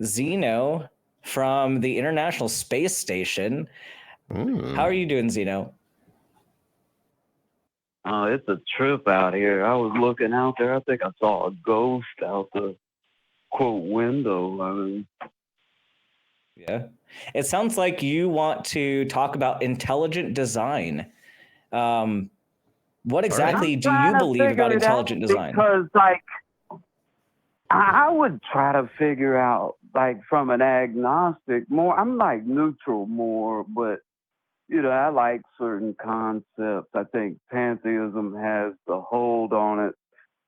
Zeno from the International Space Station. How are you doing, Zeno? It's a trip out here. I was looking out there. I think I saw a ghost out the quote window. Yeah. It sounds like you want to talk about intelligent design. What exactly do you believe about intelligent design? Because, like, I would try to figure out, like, from an agnostic more. I'm like neutral more, but I like certain concepts. I think pantheism has the hold on it.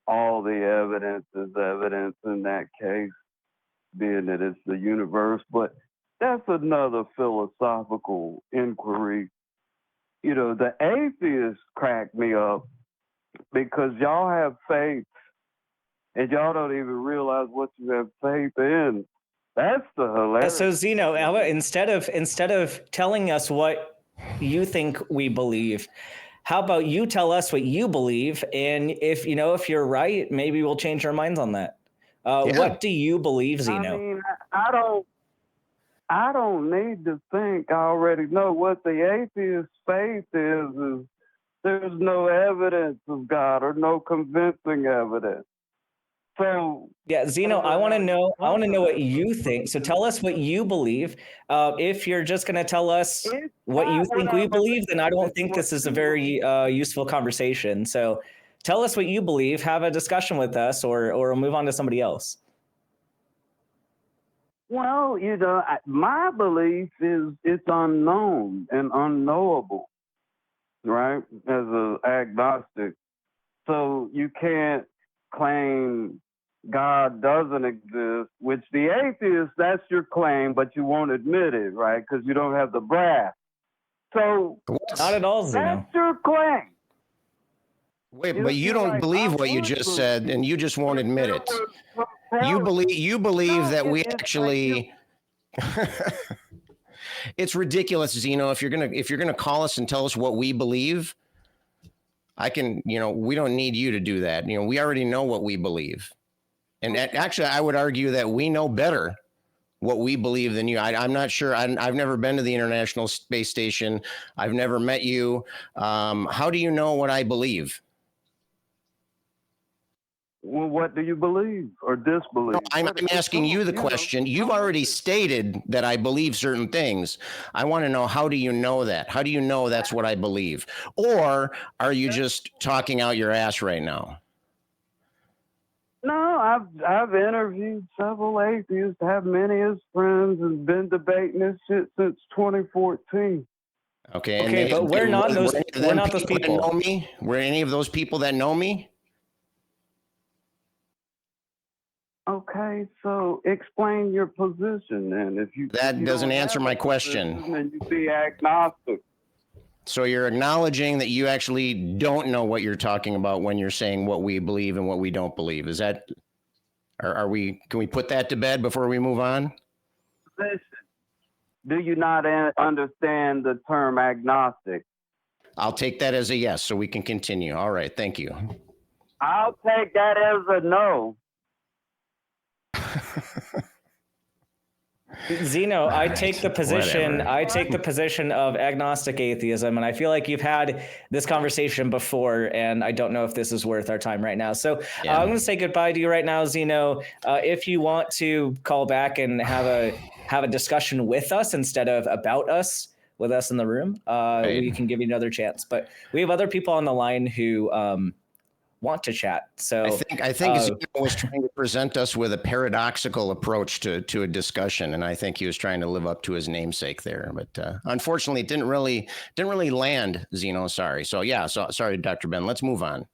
All the evidence is evidence in that case, being that it's the universe. But that's another philosophical inquiry. The atheists crack me up because y'all have faith and y'all don't even realize what you have faith in. That's the hilarious. So Zeno, instead of telling us what you think we believe, how about you tell us what you believe, and if you're right, maybe we'll change our minds on that. What do you believe, Zeno? I mean, I don't need to think. I already know what the atheist faith is there's no evidence of God or no convincing evidence. So yeah, Zeno, I want to know what you think. So tell us what you believe. If you're just going to tell us what you think we believe, then I don't think this is a very useful conversation. So tell us what you believe, have a discussion with us, or we'll move on to somebody else. Well, my belief is it's unknown and unknowable, right? As an agnostic. So you can't claim God doesn't exist, which the atheist, that's your claim, but you won't admit it, right? Because you don't have the brass. So not at all, Zeno. That's your claim. Wait, but you don't believe what you just said, and you just won't admit it. You believe that we actually. It's ridiculous, Zeno. If you're gonna call us and tell us what we believe, I can. We don't need you to do that. We already know what we believe. And actually, I would argue that we know better what we believe than you. I'm not sure. I've never been to the International Space Station. I've never met you. How do you know what I believe? Well, what do you believe or disbelieve? No, I'm asking you the question. You've already stated that I believe certain things. I want to know, how do you know that? How do you know that's what I believe? Or are you just talking out your ass right now? No, I've interviewed several atheists, have many as friends, and been debating this shit since 2014. Okay, but we're not those people. Know me? Were any of those people that know me? Okay, so explain your position then. That doesn't answer my question. And you be agnostic. So you're acknowledging that you actually don't know what you're talking about when you're saying what we believe and what we don't believe. Is that, can we put that to bed before we move on? Listen, do you not understand the term agnostic? I'll take that as a yes, so we can continue. All right, thank you. I'll take that as a no. Zeno, I take the position. Whatever. I take the position of agnostic atheism, and I feel like you've had this conversation before, and I don't know if this is worth our time right now. So I'm going to say goodbye to you right now, Zeno. If you want to call back and have a discussion with us instead of about us with us in the room, we can give you another chance. But we have other people on the line who want to chat. So I think Zeno was trying to present us with a paradoxical approach to a discussion, and I think he was trying to live up to his namesake there. But unfortunately, it didn't really land, Zeno. Sorry. So sorry, Dr. Ben. Let's move on.